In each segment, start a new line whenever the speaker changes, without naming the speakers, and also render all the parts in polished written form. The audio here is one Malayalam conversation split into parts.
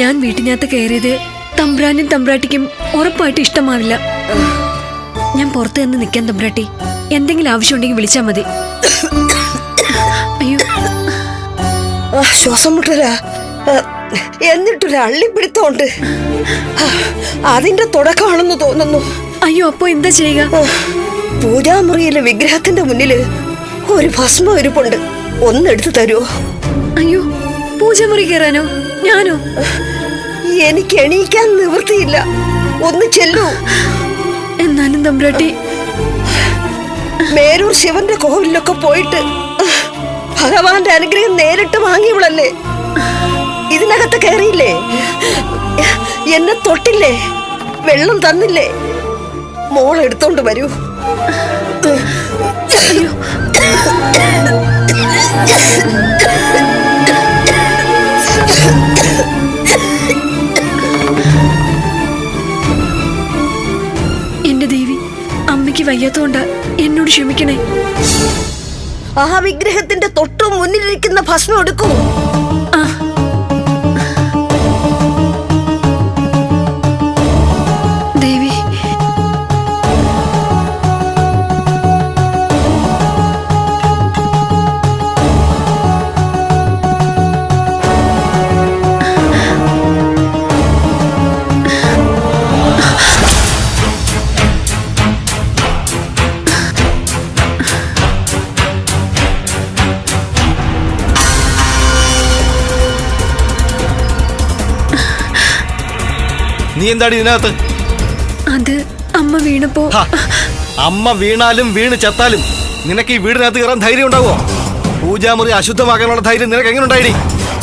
ഞാൻ വീട്ടിനകത്ത് കയറിയത് തമ്പ്രാനും തമ്പ്രാട്ടിക്കും ഉറപ്പായിട്ട് ഇഷ്ടമാവില്ല. ഞാൻ പുറത്തു നിന്ന് നിൽക്കാൻ തമ്പ്രാട്ടി. എന്തെങ്കിലും ആവശ്യമുണ്ടെങ്കിൽ വിളിച്ചാൽ മതി. അയ്യോ,
ശ്വാസം മുട്ടല. എന്നിട്ടൊരു അള്ളിപ്പിടുത്തമുണ്ട്. അതിന്റെ തുടക്കമാണെന്ന് തോന്നുന്നു.
അയ്യോ, അപ്പൊ എന്താ ചെയ്യുക?
പൂജാമുറിയിലെ വിഗ്രഹത്തിന്റെ മുന്നില് ഒരു ഭസ്മം ഇരിപ്പുണ്ട്. ഒന്നെടുത്ത് തരുമോ?
അയ്യോ, പൂജമുറി കയറാനോ? ഞാനോ?
എനിക്ക് എണീക്കാൻ നിവൃത്തിയില്ല. ഒന്ന് ചെല്ലൂ.
എന്നാലും തമ്പ്രാട്ടി,
മേരൂർ ശിവന്റെ കോവിലൊക്കെ പോയിട്ട് ഭഗവാന്റെ അനുഗ്രഹം നേരിട്ട് വാങ്ങിയവളല്ലേ. ഇതിനകത്ത് കയറിയില്ലേ? എന്നെ തൊട്ടില്ലേ? വെള്ളം തന്നില്ലേ? മോൾ എടുത്തോണ്ട് വരൂ.
അയ്യോ, എന്റെ ദേവി, അമ്മയ്ക്ക് വയ്യാത്തോണ്ടാ, എന്നോട് ക്ഷമിക്കണേ.
ആ വിഗ്രഹത്തിന്റെ തൊട്ടു മുന്നിലിരിക്കുന്ന ഭസ്മം എടുക്കൂ.
ആ, ദേവി,
നീ എന്താടി ഇതിനകത്ത്?
അത് അമ്മ വീണപ്പോ.
അമ്മ വീണാലും വീണ് ചത്താലും നിനക്ക് ഈ വീടിനകത്ത് കയറാൻ ധൈര്യം ഉണ്ടാവോ? പൂജാമുറി അശുദ്ധമാക്കാനുള്ള ധൈര്യം നിനക്ക് എങ്ങനെ ഉണ്ടായിടി?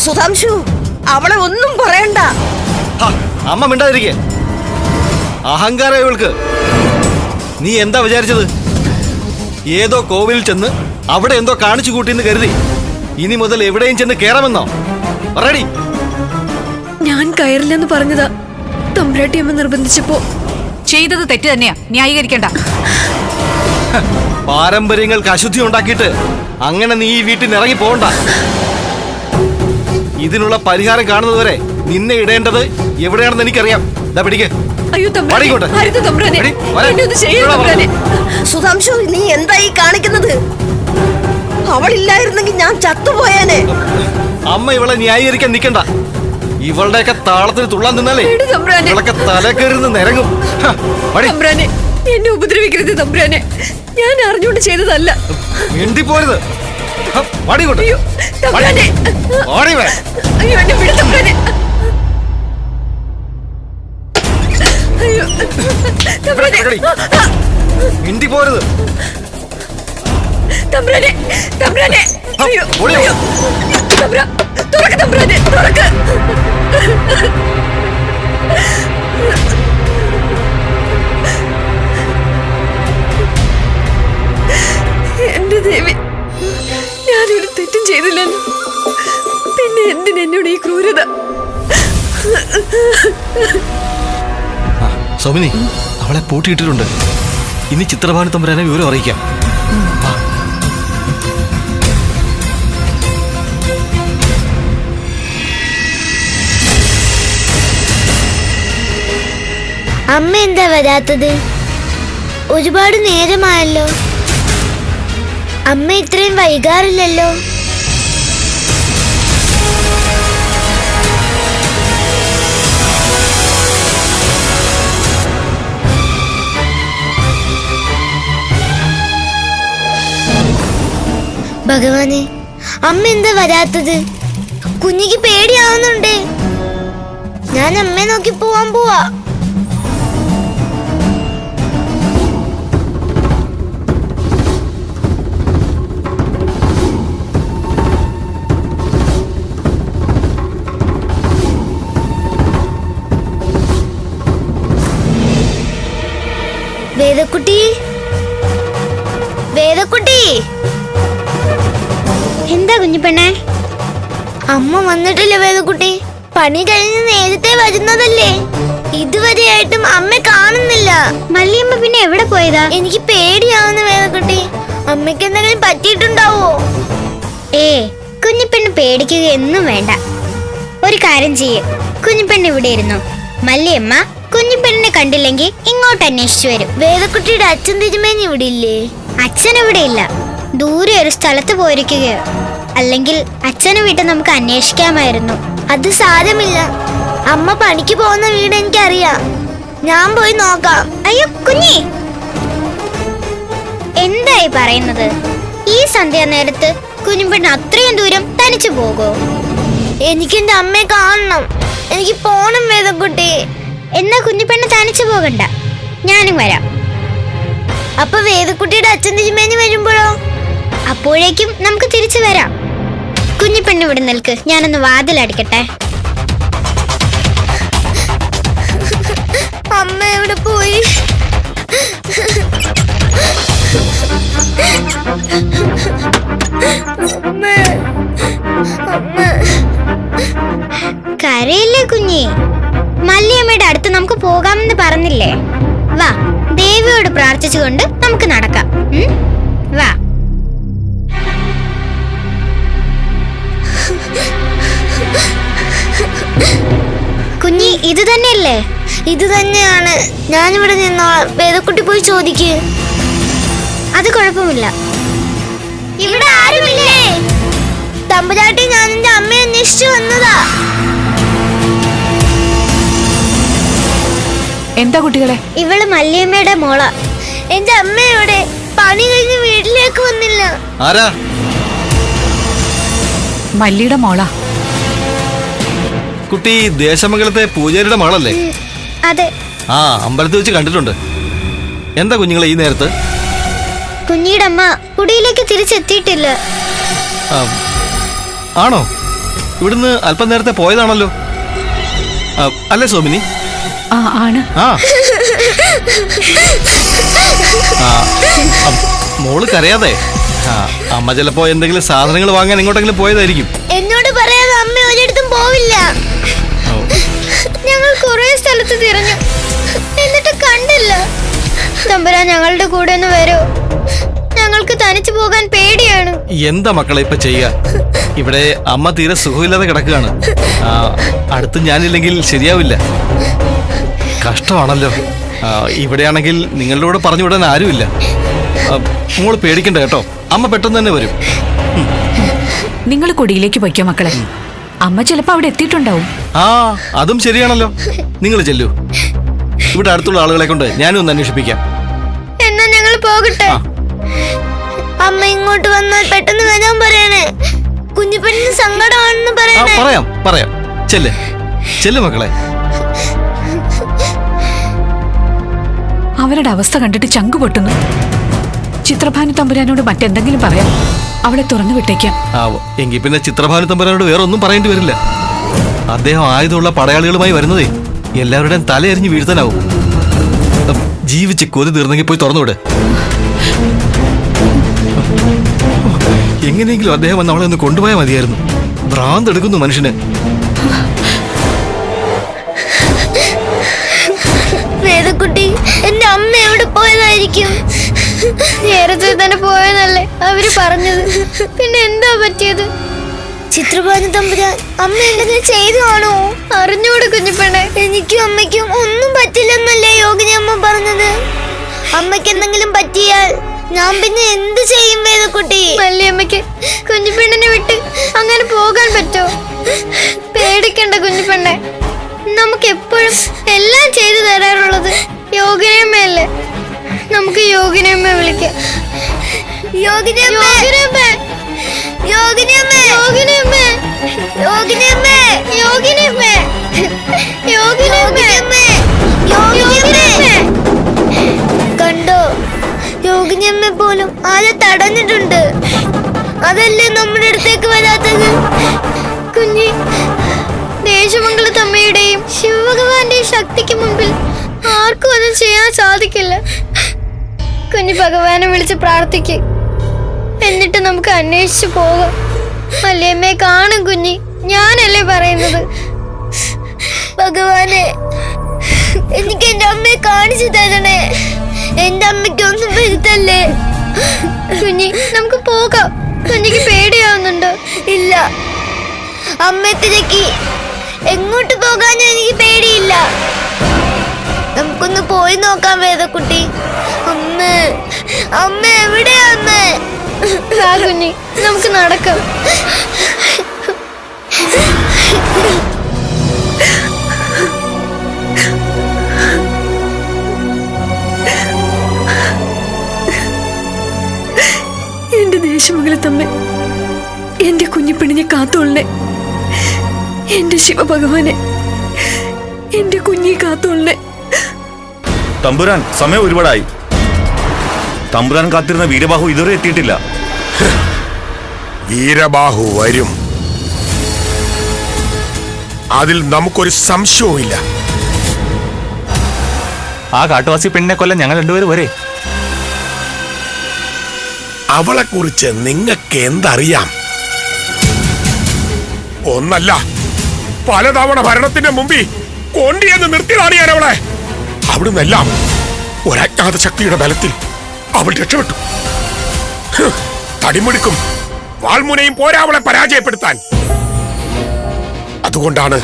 സുധാംശു, അവളെ ഒന്നും പറയണ്ട.
അമ്മ മിണ്ടാതിരിക്കേ. അഹങ്കാരം ഇവൾക്ക്. നീ എന്താ വിചാരിച്ചത്? ഏതോ കോവിലിൽ ചെന്ന് അവിടെ എന്തോ കാണിച്ചു കൂട്ടിന്ന് കരുതി ഇനി മുതൽ എവിടെയും ചെന്ന് കയറാമെന്നോ? പറയടി.
ഞാൻ കയറില്ലെന്ന് പറഞ്ഞതാ. തമ്പ്രാട്ടി അമ്മ നിർബന്ധിച്ചപ്പോ.
ചെയ്തത് തെറ്റ് തന്നെയാ, ന്യായീകരിക്കണ്ട.
പാരമ്പര്യങ്ങൾക്ക് അശുദ്ധി ഉണ്ടാക്കിയിട്ട് അങ്ങനെ നീ ഈ വീട്ടിൽ നിന്ന് ഇറങ്ങി പോകണ്ട. ഇതിനുള്ള പരിഹാരം കാണുന്നതുവരെ നിന്നെ ഇടേണ്ടത് എവിടെയാണെന്ന് എനിക്കറിയാം. ഇതാ പിടിക്ക്.
അയ്യോ തമ്പ്രാനെ, അരുത് തമ്പ്രാനെ, എന്നെ ഒന്ന് ചെയ്യൂ തമ്പ്രാനെ.
സുധാംശു, നീ എന്തായി കാണിക്കുന്നത്? അവളില്ലായിരുന്നെങ്കിൽ ഞാൻ ചത്തുപോയേനെ.
അമ്മ ഇവളെ ന്യായീകരിക്കാൻ നിൽക്കണ്ട. ഇവളുടെയൊക്കെ താളത്തിന് തുള്ളാൻ നിന്നാലേ ഇവളൊക്കെ തലക്കേറിന്ന് നിരങ്ങും.
തമ്പ്രാനെ, എന്നെ ഉപദ്രവിക്കരുത് തമ്പ്രാനെ. ഞാൻ അറിഞ്ഞുകൊണ്ട് ചെയ്തതല്ല.
മിണ്ടിപ്പോരുത്.
അയ്യോ തമ്പ്രാനെ, അയ്യോ എന്നെ വിട് തമ്പ്രാനെ. അയ്യോ തമ്പ്രാനെ,
മിണ്ടിപ്പോരുത്.
തമ്പ്രാനെ, തമ്പ്രാനെ, അയ്യോ അയ്യോ തമ്പ്രാ, തുറക്ക് തമ്പ്രാനെ, തുറക്ക്. എന്റെ ദേവി, ഞാനൊരു തെറ്റും ചെയ്തില്ലല്ലോ. പിന്നെ എന്തിനെന്നോട് ഈ ക്രൂരത?
സോമിനി, അവളെ പൂട്ടിയിട്ടിട്ടുണ്ട്. ഇനി ചിത്രഭാനു തമ്പുരാനെ വിവരം അറിയിക്കാം.
അമ്മ എന്താ വരാത്തത്? ഒരുപാട് നേരമായല്ലോ. അമ്മ ഇത്രയും വൈകാറില്ലല്ലോ. ഭഗവാനെ, അമ്മ എന്താ വരാത്തത്? കുഞ്ഞിക്ക് പേടിയാവുന്നുണ്ട്. ഞാൻ അമ്മയെ നോക്കി പോവാൻ പോവാ. വേദക്കുട്ടി, വേദക്കുട്ടി. എന്താ കുഞ്ഞിപ്പെണ്ണേ? അമ്മ വന്നിട്ടില്ല വേദക്കുട്ടി. പണി കഴിഞ്ഞ് നേരത്തെ വരുന്നതല്ലേ. ഇതുവരെയായിട്ടും അമ്മ കാണുന്നില്ല. മല്ലിയമ്മ പിന്നെ എവിടെ പോയതാ? എനിക്ക് പേടിയാവുന്ന വേദക്കുട്ടി. അമ്മയ്ക്ക് എന്തെങ്കിലും പറ്റിയിട്ടുണ്ടാവോ? കുഞ്ഞിപ്പെണ്ണ് പേടിക്കുക എന്നും വേണ്ട. ഒരു കാര്യം ചെയ്യ്, കുഞ്ഞിപ്പെണ്ണ് ഇവിടെ ഇരുന്നു. മല്ലിയമ്മ കുഞ്ഞിപ്പെണ്ണിനെ കണ്ടില്ലെങ്കിൽ ഇങ്ങോട്ട് അന്വേഷിച്ചു വരും. വേദക്കുട്ടിയുടെ അച്ഛൻ തിരുമേനി ഇവിടെ ഇല്ലേ? അച്ഛൻ ഇവിടെ ഇല്ല, ദൂരെ ഒരു സ്ഥലത്ത് പോയിരിക്കുകയോ. അല്ലെങ്കിൽ അച്ഛനെ വീട്ടിൽ നമുക്ക് അന്വേഷിക്കാമായിരുന്നു. അത് സാരമില്ല, അമ്മ പണിക്ക് പോകുന്ന വീട് എനിക്കറിയാം, ഞാൻ പോയി നോക്കാം. അയ്യോ കുഞ്ഞി, എന്തായി പറയുന്നത്? ഈ സന്ധ്യാനേരത്ത് കുഞ്ഞിപ്പെണ്ണ് അത്രയും ദൂരം തനിച്ചു പോകോ? എനിക്ക് എന്റെ അമ്മയെ കാണണം, എനിക്ക് പോണം വേദക്കുട്ടി. എന്നാ കുഞ്ഞിപ്പെണ്ണ് തനിച്ചു പോകണ്ട, ഞാനും വരാം. അപ്പൊ വേദക്കുട്ടിയുടെ അച്ഛൻ തിരുമേനി വരുമ്പോഴോ? അപ്പോഴേക്കും നമുക്ക് തിരിച്ചു വരാം. കുഞ്ഞിപ്പെണ്ണ് ഇവിടെ നിൽക്ക്, ഞാനൊന്ന് വാതിലടിക്കട്ടെ. അമ്മ എവിടെ പോയി? കരയില്ലേ കുഞ്ഞി? മല്ലിയമ്മയുടെ അടുത്ത് നമുക്ക് പോകാമെന്ന് പറഞ്ഞില്ലേ? വാ, ദേവിയോട് പ്രാർത്ഥിച്ചുകൊണ്ട് നമുക്ക് നടക്കാം. വാ. കുഞ്ഞി, ഇത് തന്നെയല്ലേ? ഇത് തന്നെയാണ്. ഞാനിവിടെ നിന്നോളാം, വേദക്കുട്ടി പോയി ചോദിക്ക്. അത് കുഴപ്പമില്ല. ഇവിടെ ആരുമില്ലേ? തമ്പുരാട്ടി, ഞാൻ എന്റെ അമ്മയെ അന്വേഷിച്ചു വന്നതാ.
എന്താ കുട്ടികളെ?
ഇവള് മല്ലിയമ്മയുടെ മോള. എന്റെ അമ്മയോടെ പണി കഴിഞ്ഞ് വീട്ടിലേക്ക് വന്നില്ല.
ആരാ?
മല്ലിയുടെ മോളാ.
കുട്ടി ദേശമംഗലത്തെ പൂജാരിയുടെ മകളല്ലേ?
അതെ.
ആ, അമ്പലത്തിൽ വെച്ച് കണ്ടിട്ടുണ്ട്. എന്താ കുഞ്ഞുങ്ങളെ ഈ നേരത്ത്?
കുഞ്ഞിയുടെ അമ്മ കുടിയിലേക്ക് തിരിച്ചെത്തിയിട്ടില്ല.
ആണോ? ഇവിടുന്ന് അല്പം നേരത്തെ പോയതാണല്ലോ, അല്ലേ സോമിനി?
ആണ്.
മോള് കരയാതെ. അമ്മ ചിലപ്പോ എന്തെങ്കിലും സാധനങ്ങൾ വാങ്ങാൻ എങ്ങോട്ടെങ്കിലും പോയതായിരിക്കും.
എന്നോട് പറയാതെ അമ്മ ഒരിടത്തും പോവില്ല. ഞങ്ങൾ കുറെ സ്ഥലത്ത് തിരഞ്ഞു, എന്നിട്ട് കണ്ടില്ല. തമ്പുരാൻ ഞങ്ങളുടെ കൂടെ ഒന്ന് വരൂ, ഞങ്ങൾക്ക് തനിച്ചു പോകാൻ പേടിയാണ്.
എന്താ മക്കളെ ഇപ്പൊ ചെയ്യുക? ഇവിടെ അമ്മ തീരെ സുഖമില്ലാതെ കിടക്കുകയാണ്. അടുത്ത് ഞാനില്ലെങ്കിൽ ശരിയാവില്ല. കഷ്ടമാണല്ലോ. ഇവിടെയാണെങ്കിൽ നിങ്ങളുടെ കൂടെ പറഞ്ഞു വിടാൻ ആരുമില്ല. മോള് പേടിക്കണ്ട കേട്ടോ, അമ്മ പെട്ടെന്ന് തന്നെ വരും.
നിങ്ങൾ കുടിയിലേക്ക് പൊയ്ക്കോ മക്കളെ, അമ്മ ചിലപ്പോ അവിടെ എത്തിയിട്ടുണ്ടാവും.
അതും ശരിയാണല്ലോ. നിങ്ങൾ ചെല്ലൂ, ഇവിടെ അടുത്തുള്ള ആളുകളെ കൊണ്ട് ഞാനും ഒന്ന് അന്വേഷിപ്പിക്കാം.
എന്നാ ഞങ്ങൾ പോകട്ടെ. അമ്മ ഇങ്ങോട്ട് വന്നാൽ പെട്ടെന്ന് വരാൻ പറയണേ. കുഞ്ഞിപ്പെണ്ണിന് സങ്കടമാണെന്ന് പറയണേ.
പറയാം. ചെല്ല് മക്കളെ.
അവരുടെ അവസ്ഥ കണ്ടിട്ട് ചങ്കു പൊട്ടുന്നു. ചിത്രഭാനു തമ്പുരാനോട് മറ്റെന്തെങ്കിലും പറയാം, അവളെ തുറന്നു വിട്ടേക്കാം.
എങ്കിൽ പിന്നെ ചിത്രഭാനു തമ്പുരാനോട് വേറെ ഒന്നും പറയേണ്ടി വരില്ല. അദ്ദേഹം ആയുധമുള്ള പടയാളികളുമായി വരുന്നതേ എല്ലാവരുടെയും തലയെറിഞ്ഞ് വീഴ്ത്താനാവും. ജീവിച്ച് കൊതി തീർന്നെങ്കിൽ പോയി തുറന്നുവിട്. എങ്ങനെയെങ്കിലും അദ്ദേഹം വന്ന് അവളെ ഒന്ന് കൊണ്ടുപോയാൽ മതിയായിരുന്നു. ഭ്രാന്തെടുക്കുന്നു മനുഷ്യന്.
വേദക്കുട്ടി, എന്റെ അമ്മ എവിടെ പോയതായിരിക്കും? നേരത്തെ തന്നെ പോയെന്നല്ലേ അവര് പറഞ്ഞത്, പിന്നെ എന്താ പറ്റിയത്? ചിത്രഭാനു തമ്പുരാൻ അമ്മ എന്തെങ്കിലും ചെയ്തതാണോ? അറിഞ്ഞൂടെ കുഞ്ഞിപ്പെണ്ണെ. എനിക്കും അമ്മയ്ക്കും ഒന്നും പറ്റില്ലെന്നല്ലേ യോഗിനി അമ്മ പറഞ്ഞത്. അമ്മയ്ക്ക് എന്തെങ്കിലും പറ്റിയാൽ ഞാൻ പിന്നെ എന്ത് ചെയ്യും വേദക്കുട്ടി? മല്ലിയമ്മയ്ക്ക് കുഞ്ഞിപ്പെണ്ണിനെ വിട്ട് അങ്ങനെ പോകാൻ പറ്റോ? പേടിക്കണ്ട കുഞ്ഞിപ്പെണ്ണെ, നമുക്ക് എപ്പോഴും എല്ലാം ചെയ്തു തരാറുള്ളത് യോഗിനിയമ്മയല്ലേ. നമുക്ക് യോഗിനിയമ്മ വിളിക്കാം. കണ്ടോ, യോഗിനിയമ്മ പോലും ആരെ തടഞ്ഞിട്ടുണ്ട്. അതല്ലേ നമ്മുടെ അടുത്തേക്ക് വരാത്തത്? കുഞ്ഞി, ദേശമംഗലത്തമ്മയുടെയും ശിവഭഗവാന്റെയും ശക്തിക്ക് മുമ്പിൽ ആർക്കും ഒന്നും ചെയ്യാൻ സാധിക്കില്ല. കുഞ്ഞി ഭഗവാനെ വിളിച്ച് പ്രാർത്ഥിക്ക്, എന്നിട്ട് നമുക്ക് അന്വേഷിച്ചു പോകാം. മല്ലിയമ്മയെ കാണും കുഞ്ഞി, ഞാനല്ലേ പറയുന്നത്. ഭഗവാനെ, എനിക്ക് എന്റെ അമ്മയെ കാണിച്ചു തരണേ. എന്റെ അമ്മയ്ക്ക് ഒന്നും വരുത്തല്ലേ. കുഞ്ഞി, നമുക്ക് പോകാം. കുഞ്ഞിക്ക് പേടിയാവുന്നുണ്ടോ? ഇല്ല, അമ്മയെ തിരക്കി എങ്ങോട്ട് പോകാനും എനിക്ക് പേടിയില്ല. നമുക്കൊന്ന് പോയി നോക്കാം വേദക്കുട്ടി. അമ്മ അമ്മ എവിടെയാ അമ്മ? കുഞ്ഞി നമുക്ക് നടക്കാം.
എന്റെ ദേശമംഗലത്തമ്മ, എന്റെ കുഞ്ഞിപ്പെണ്ണിനെ കാത്തോളനെ, എന്റെ ശിവഭഗവാനെ, എന്റെ കുഞ്ഞി കാത്തോളനെ.
തമ്പുരാൻ, സമയം ഒരുപാടായി. തമ്പുരാൻ കാത്തിരുന്ന വീരബാഹു ഇതുവരെ എത്തിയിട്ടില്ല.
വീരബാഹു വരും, അതിൽ നമുക്കൊരു സംശയവുമില്ല.
ആ കാട്ടുവാസി പെണ്ണിനെ കൊല്ലം ഞങ്ങൾ രണ്ടുപേരും വരെ.
അവളെ കുറിച്ച് നിങ്ങൾക്ക് എന്തറിയാം? ഒന്നല്ല, പലതവണ ഭരണത്തിന്റെ മുമ്പിൽ കൊണ്ടിയെന്ന് നിർത്തിയതാണ് ഞാൻ അവളെ. അവിടുന്നെല്ലാം ഒരജ്ഞാത ശക്തിയുടെ ബലത്തിൽ അവൾ രക്ഷപ്പെട്ടു. തടിമുടുക്കും വാൾമുനയും പോരാ അവളെ പരാജയപ്പെടുത്താൻ. അതുകൊണ്ടാണ്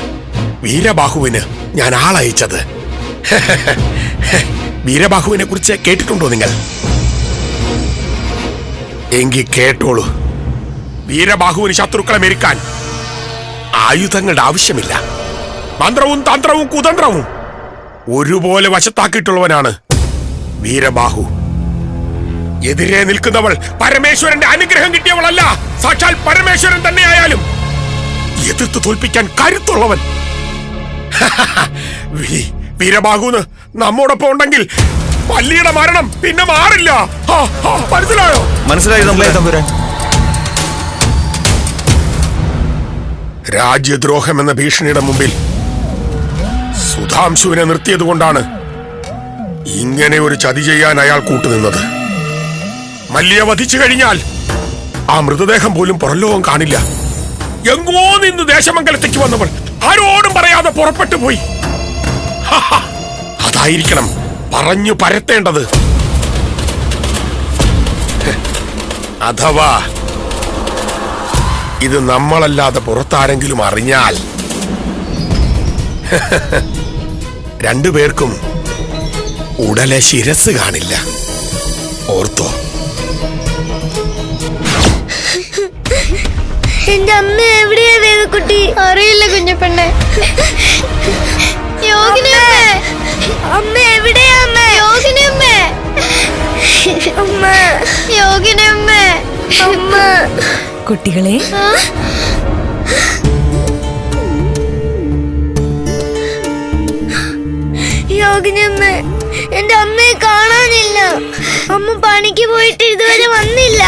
വീരബാഹുവിന് ഞാൻ ആളയച്ചത്. വീരബാഹുവിനെ കുറിച്ച് കേട്ടിട്ടുണ്ടോ നിങ്ങൾ? എങ്കിൽ കേട്ടോളൂ. വീരബാഹുവിന് ശത്രുക്കളെ മെരുക്കാൻ ആയുധങ്ങളുടെ ആവശ്യമില്ല. മന്ത്രവും തന്ത്രവും കുതന്ത്രവും ഒരുപോലെ വശത്താക്കിയിട്ടുള്ളവനാണ് വീരബാഹു. എതിരെ നിൽക്കുന്നവൾ പരമേശ്വരന്റെ അനുഗ്രഹം കിട്ടിയവളല്ല, സാക്ഷാൽ പരമേശ്വരൻ തന്നെയായാലും എതിർത്ത് തോൽപ്പിക്കാൻ കരുത്തുള്ളവൻ. വീരബാഹുന്ന് നമ്മോടൊപ്പം ഉണ്ടെങ്കിൽ പല്ലിയുടെ മരണം പിന്നെ മാറില്ല. മനസ്സിലായോ?
മനസ്സിലായി തമ്പുരാൻ.
രാജ്യദ്രോഹം എന്ന ഭീഷണിയുടെ മുമ്പിൽ സുധാംശുവിനെ നിർത്തിയത് കൊണ്ടാണ് ഇങ്ങനെ ഒരു ചതി ചെയ്യാൻ അയാൾ കൂട്ടുനിന്നത്. മല്ലിയെ വധിച്ചു കഴിഞ്ഞാൽ ആ മൃതദേഹം പോലും പുറംലോകം കാണില്ല. എങ്ങോ നിന്ന് ദേശമംഗലത്തേക്ക് വന്നവൾ ആരോടും പറയാതെ പുറപ്പെട്ടു പോയി. അതായിരിക്കണം പറഞ്ഞു പരത്തേണ്ടത്. അഥവാ ഇത് നമ്മളല്ലാതെ പുറത്താരെങ്കിലും അറിഞ്ഞാൽ രണ്ടുപേർക്കും ഉടലെ ശിരസ് കാണില്ല. ഓർത്തോ?
എന്റെ അമ്മ എവിടെയാ വേദക്കുട്ടി? അറിയില്ല കുഞ്ഞപ്പെണ്ണെ. അമ്മ എവിടെയാ അമ്മ? അമ്മ
കുട്ടികളെ,
യോഗിനിയമ്മ, എന്റെ അമ്മയെ കാണാനില്ല. അമ്മ പണിക്ക് പോയിട്ട് ഇതുവരെ വന്നില്ല.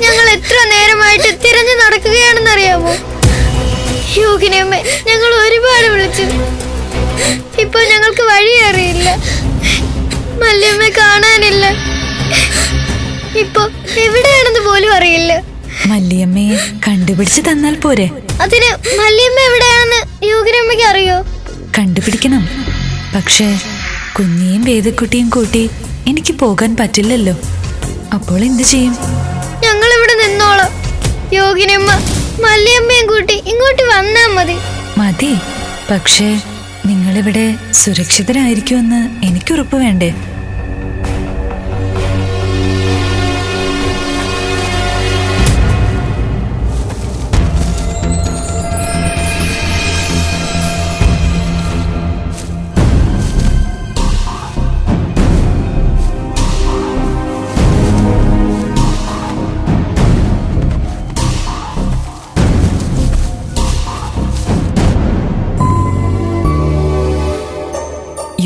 ഞങ്ങൾ എത്ര നേരമായിട്ട് തിരഞ്ഞു നടക്കുകയാണെന്നറിയാമോ? യോഗിനിയമ്മ, ഞങ്ങൾ ഒരുപാട് വിളിച്ചു. ഇപ്പൊ ഞങ്ങൾക്ക് വഴി അറിയില്ല. മല്ലിയമ്മ കാണാനില്ല. ഇപ്പൊ എവിടെയാണെന്ന് പോലും അറിയില്ല.
മല്ലിയമ്മയെ കണ്ടുപിടിച്ച് തന്നാൽ പോരെ?
അതിന് മല്ലിയമ്മ എവിടെയാണെന്ന് യോഗിനിയമ്മയ്ക്ക് അറിയോ?
കണ്ടുപിടിക്കണം. പക്ഷേ കുഞ്ഞിയും വേദക്കുട്ടിയും കൂട്ടി എനിക്ക് പോകാൻ പറ്റില്ലല്ലോ. അപ്പോൾ എന്ത് ചെയ്യും?
ഞങ്ങൾ ഇവിടെ നിന്നോളാം. യോഗിനിയമ്മ മല്ലിയമ്മയും കൂട്ടി ഇങ്ങോട്ട് വന്നാ മതി.
മതി. പക്ഷേ നിങ്ങളിവിടെ സുരക്ഷിതരായിരിക്കുമെന്ന് എനിക്കുറപ്പ് വേണ്ടേ?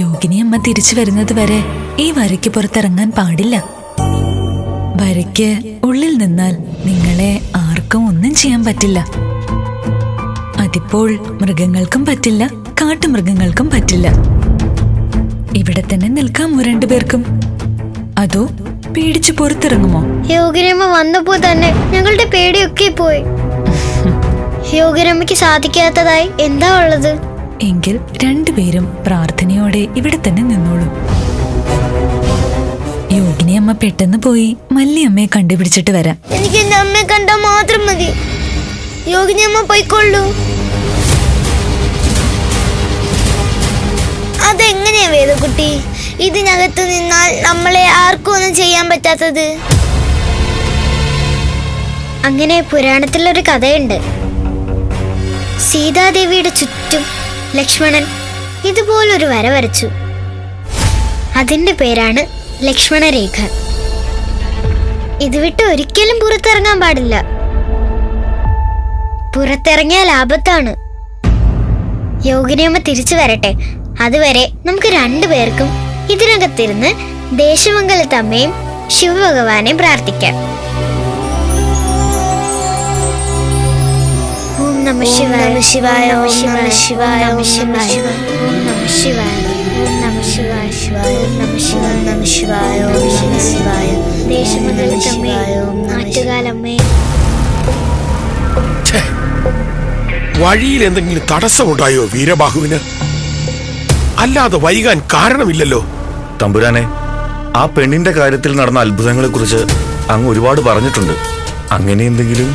യോഗിനിയമ്മ തിരിച്ചു വരുന്നത് വരെ ഈ വരയ്ക്ക് പുറത്തിറങ്ങാൻ പാടില്ല. വരയ്ക്ക് ഉള്ളിൽ നിന്നാൽ നിങ്ങളെ ആർക്കും ഒന്നും ചെയ്യാൻ പറ്റില്ല. അതിപ്പോൾ മൃഗങ്ങൾക്കും പറ്റില്ല, കാട്ടുമൃഗങ്ങൾക്കും പറ്റില്ല. ഇവിടെ തന്നെ നിൽക്കാമോ രണ്ടുപേർക്കും? അതോ പേടിച്ച് പുറത്തിറങ്ങുമോ?
യോഗിനിയമ്മ വന്നപ്പോ തന്നെ ഞങ്ങളുടെ പേടിയൊക്കെ പോയി. യോഗിനിയമ്മയ്ക്ക് സാധിക്കാത്തതായി എന്താ ഉള്ളത്?
എങ്കിൽ രണ്ടുപേരും പ്രാർത്ഥനയോടെ ഇവിടെ തന്നെ നിന്നോളൂ. യോഗിനിയമ്മ പെട്ടെന്ന് പോയി മല്ലിയമ്മയെ കണ്ടുപിടിച്ചിട്ട് വരാം.
എനിക്ക് എന്റെ അമ്മയെ കണ്ടാൽ മാത്രം മതി. യോഗിനിയമ്മ പോയിക്കൊള്ളൂ. വേദക്കുട്ടി? ഇതിനകത്ത് നിന്നാൽ നമ്മളെ ആർക്കും ഒന്നും ചെയ്യാൻ പറ്റാത്തത്. അങ്ങനെ പുരാണത്തിലൊരു കഥയുണ്ട്. സീതാദേവിയുടെ ചുറ്റും ലക്ഷ്മണൻ ഇതുപോലൊരു വര വരച്ചു. അതിന്റെ പേരാണ് ലക്ഷ്മണരേഖ. ഇത് വിട്ട് ഒരിക്കലും പുറത്തിറങ്ങാൻ പാടില്ല. പുറത്തിറങ്ങിയാൽ ആപത്താണ്. യോഗിനിയമ്മ തിരിച്ചു വരട്ടെ. അതുവരെ നമുക്ക് രണ്ടുപേർക്കും ഇതിനകത്തിരുന്ന് ദേശമംഗലത്തമ്മയും ശിവഭഗവാനെയും പ്രാർത്ഥിക്കാം. ഓം നമഃ ശിവായ ശിവായ ഓം നമഃ ശിവായ ഓം നമഃ ശിവായ ഓം നമഃ ശിവായ ഓം നമഃ ശിവായ ശിവായ ഓം നമഃ ശിവായ നമഃ ശിവായ ഓം നമഃ ശിവായ ദേശമംഗലത്തമ്മേ ആറ്റുകാലമ്മേ.
വഴിയിൽ എന്തെങ്കിലും തടസ്സമുണ്ടായോ വീരബാഹുവിന്? അല്ലാതെ വൈകാൻ കാരണമില്ലല്ലോ.
തമ്പുരാനെ, ആ പെണ്ണിന്റെ കാര്യത്തിൽ നടന്ന അത്ഭുതങ്ങളെ കുറിച്ച് അങ്ങ് ഒരുപാട് പറഞ്ഞിട്ടുണ്ട്. അങ്ങനെ എന്തെങ്കിലും?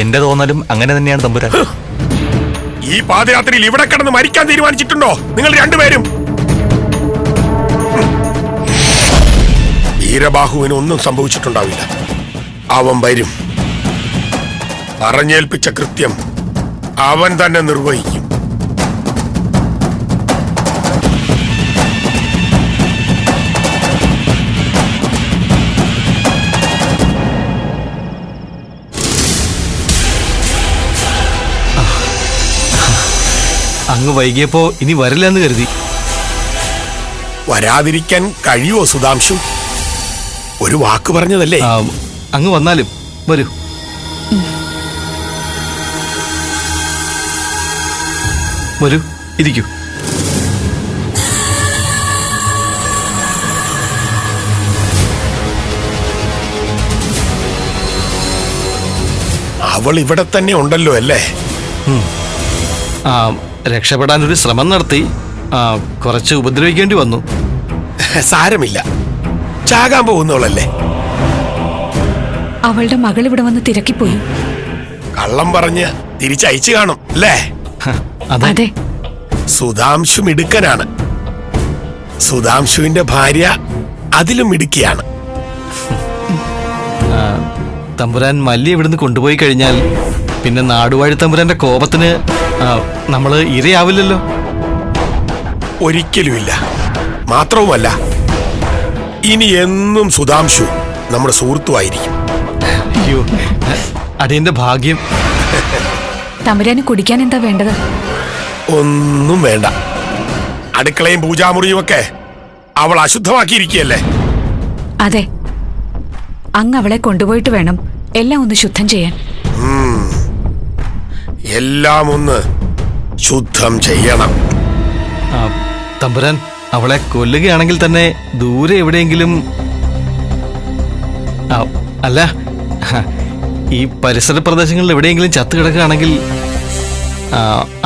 എന്റെ തോന്നലും അങ്ങനെ തന്നെയാണ് തമ്പുരാൻ.
ഈ പാദയാത്രയിൽ ഇവിടെ കിടന്ന് മരിക്കാൻ തീരുമാനിച്ചിട്ടുണ്ടോ നിങ്ങൾ രണ്ടുപേരും? വീരബാഹുവിന് ഒന്നും സംഭവിച്ചിട്ടുണ്ടാവില്ല. അവൻ വരും. പറഞ്ഞേൽപ്പിച്ച കൃത്യം അവൻ തന്നെ നിർവഹിക്കും.
അങ്ങ് വൈകിയപ്പോ ഇനി വരില്ല എന്ന് കരുതി.
വരാതിരിക്കാൻ കഴിയുമോ സുധാംശു? ഒരു വാക്ക് പറഞ്ഞതല്ലേ.
അങ്ങ് വന്നാലും വരൂ. വരൂ, ഇരിക്കൂ.
അവൾ ഇവിടെ തന്നെ ഉണ്ടല്ലോ അല്ലേ?
രക്ഷപ്പെടാനൊരു ശ്രമം നടത്തി. കുറച്ച് ഉപദ്രവിക്കേണ്ടി വന്നു.
സാരമില്ല, ചാകാൻ പോകുന്നവളല്ലേ.
അവളുടെ മകൾ ഇവിടെ വന്ന് തിരക്കിപ്പോയി.
കള്ളം പറഞ്ഞ് തിരിച്ചയച്ചു കാണും അല്ലേ?
അതെ.
സുധാംശു മിടുക്കനാണ്. സുധാംശുവിന്റെ ഭാര്യ അതിലും മിടുക്കിയാണ്.
തമ്പുരാൻ മല്ലി ഇവിടുന്ന് കൊണ്ടുപോയി കഴിഞ്ഞാൽ പിന്നെ നാടുവാഴി തമ്പുരാന്റെ കോപത്തിന് നമ്മള് ഇരയാവില്ലല്ലോ.
ഒരിക്കലുമില്ല. മാത്രവുമല്ല, ഇനി എന്നും സുധാംശു നമ്മുടെ സുഹൃത്തുമായിരിക്കും.
അയ്യോ, അടിയന്റെ ഭാഗ്യം.
തമ്പുരാന് കുടിക്കാൻ എന്താ വേണ്ടത്?
ഒന്നും വേണ്ട. അടുക്കളയും പൂജാമുറിയും ഒക്കെ അവൾ അശുദ്ധമാക്കിയിരിക്കുകയല്ലേ.
അതെ, അങ്ങ് അവളെ കൊണ്ടുപോയിട്ട് വേണം എല്ലാം ഒന്ന് ശുദ്ധം ചെയ്യാൻ.
എല്ലാം ഒന്ന് ശുദ്ധം ചെയ്യണം.
തമ്പുരാൻ അവളെ കൊല്ലുകയാണെങ്കിൽ തന്നെ ദൂരെ എവിടെയെങ്കിലും, അല്ല ഈ പരിസര പ്രദേശങ്ങളിൽ എവിടെയെങ്കിലും ചത്തു കിടക്കുകയാണെങ്കിൽ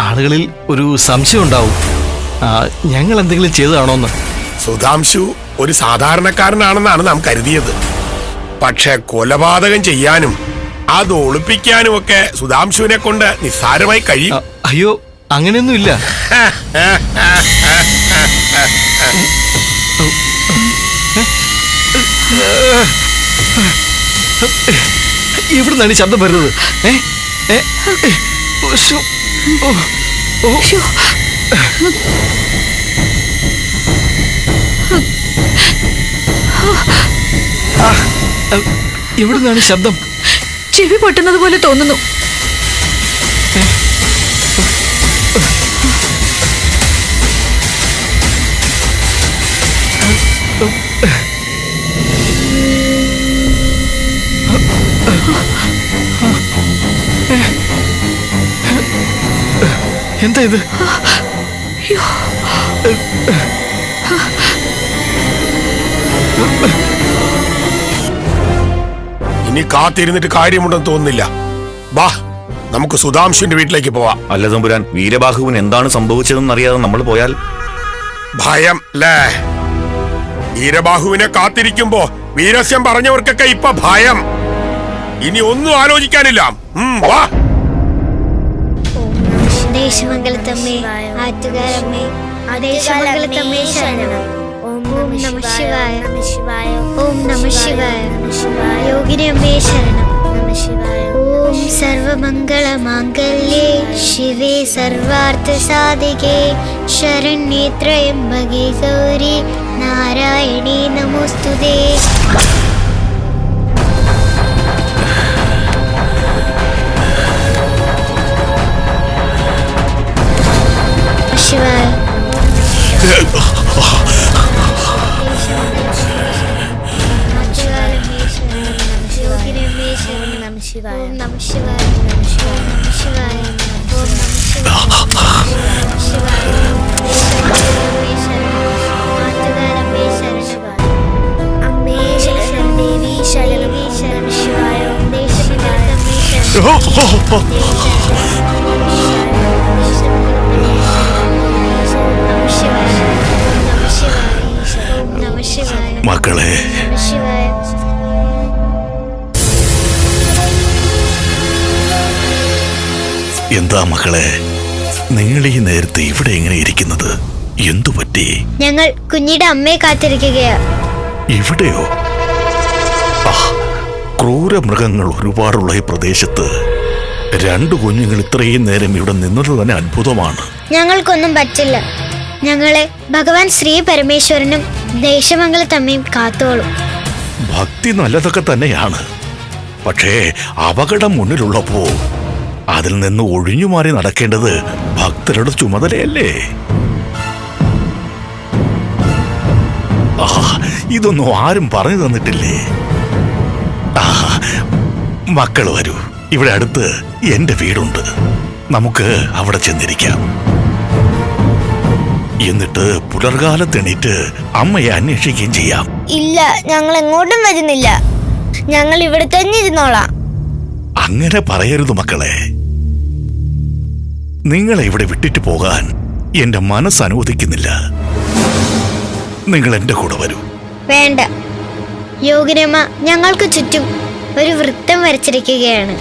ആളുകളിൽ ഒരു സംശയം ഉണ്ടാവും ഞങ്ങൾ എന്തെങ്കിലും ചെയ്തതാണോന്ന്.
സുധാംശു ഒരു സാധാരണക്കാരനാണെന്നാണ് നാം കരുതിയത്. പക്ഷെ കൊലപാതകം ചെയ്യാനും അത് ഒളിപ്പിക്കാനും ഒക്കെ സുധാംശുവിനെ കൊണ്ട് നിസ്സാരമായി കഴിയും.
അയ്യോ, അങ്ങനെയൊന്നുമില്ല. എവിടുന്നാണ് ഈ ശബ്ദം വരുന്നത്? എവിടുന്നാണ് ശബ്ദം?
ചെവി പൊട്ടുന്നത് പോലെ തോന്നുന്നു.
എന്താ ഇത്?
ഇനി കാത്തിരുന്നിട്ട് കാര്യമുണ്ടെന്ന് തോന്നുന്നില്ല. വാ, നമുക്ക് സുധാംശുവിന്റെ വീട്ടിലേക്ക് പോവാം.
അല്ല തമ്പുരാൻ, വീരബാഹുവിന് എന്താണ് സംഭവിച്ചതെന്ന് അറിയാതെ നമ്മൾ പോയാൽ?
ഭയം അല്ലേ? വീരബാഹുവിനെ കാത്തിരിക്കുമ്പോ വീരസ്യം പറഞ്ഞവർക്കൊക്കെ ഇപ്പൊ ഭയം. ഇനി ഒന്നും ആലോചിക്കാനില്ല. വാ.
ദേശമംഗലത്തമ്മേ ആറ്റുകാരമ്മേ ദേശമംഗലത്തമ്മേ ശരണം. ഓം നമഃ ശിവായ. ഓം നമഃ ശിവായ. യോഗിനി അമ്മേ ശരണം. ഓം സർവമംഗളമാംഗല്യേ ശിവേ സർവാർത്ഥസാധികേ ശരണ്യേ ത്രയംബകേ ഗൗരി നാരായണീ നമോസ്തുതേ. ശിവായ. ഓം നമഃ ശിവായ. ശിവായ. ഓം നമഃ ശിവായ. അമ്മേ ശരണം. ദേവി ശരണം. ശിവായ.
മക്കളെ, എന്താ മക്കളെ നിങ്ങൾ ഈ നേരത്തെ ഇവിടെ എങ്ങനെ ഇരിക്കുന്നത്? എന്തു പറ്റി?
ഞങ്ങൾ കുഞ്ഞിയുടെ അമ്മയെ കാത്തിരിക്കുകയാ.
ഇവിടെയോ? ക്രൂരമൃഗങ്ങൾ ഒരുപാടുള്ള ഈ പ്രദേശത്ത് 2 കുഞ്ഞുങ്ങൾ ഇത്രയും നേരം ഇവിടെ നിന്നത് തന്നെ അത്ഭുതമാണ്.
ഞങ്ങൾക്കൊന്നും പറ്റില്ല. ഞങ്ങളെ ഭഗവാൻ ശ്രീ പരമേശ്വരനും ദേശമംഗലത്തമ്മയും കാത്തോളും.
ഭക്തി നല്ലതൊക്കെ തന്നെയാണ്. പക്ഷേ അപകടം മുന്നിലുള്ളപ്പോ അതിൽ നിന്ന് ഒഴിഞ്ഞു മാറി നടക്കേണ്ടത് ഭക്തരുടെ ചുമതലയല്ലേ? ഇതൊന്നും ആരും പറഞ്ഞു തന്നിട്ടില്ലേ? മക്കൾ വരൂ, ഇവിടെ അടുത്ത് എന്റെ വീടുണ്ട്. നമുക്ക് അവിടെ ചെന്നിരിക്കാം. എന്നിട്ട് പുലർകാലത്തെണീറ്റ് അമ്മയെ അന്വേഷിക്കുകയും ചെയ്യാം.
ഇല്ല, ഞങ്ങൾ എങ്ങോട്ടും വരുന്നില്ല. ഞങ്ങൾ ഇവിടെ തന്നെ ഇരുന്നോളാം.
അങ്ങനെ പറയരുത് മക്കളെ. നിങ്ങളെ ഇവിടെ വിട്ടിട്ട് പോകാൻ എന്റെ മനസ്സ് അനുവദിക്കുന്നില്ല. നിങ്ങൾ എന്റെ കൂടെ വരൂ.
വേണ്ട. യോഗിനമ്മ ഞങ്ങൾക്ക് ചുറ്റും ഒരു വൃത്തം വരച്ചിരിക്കുകയാണ്.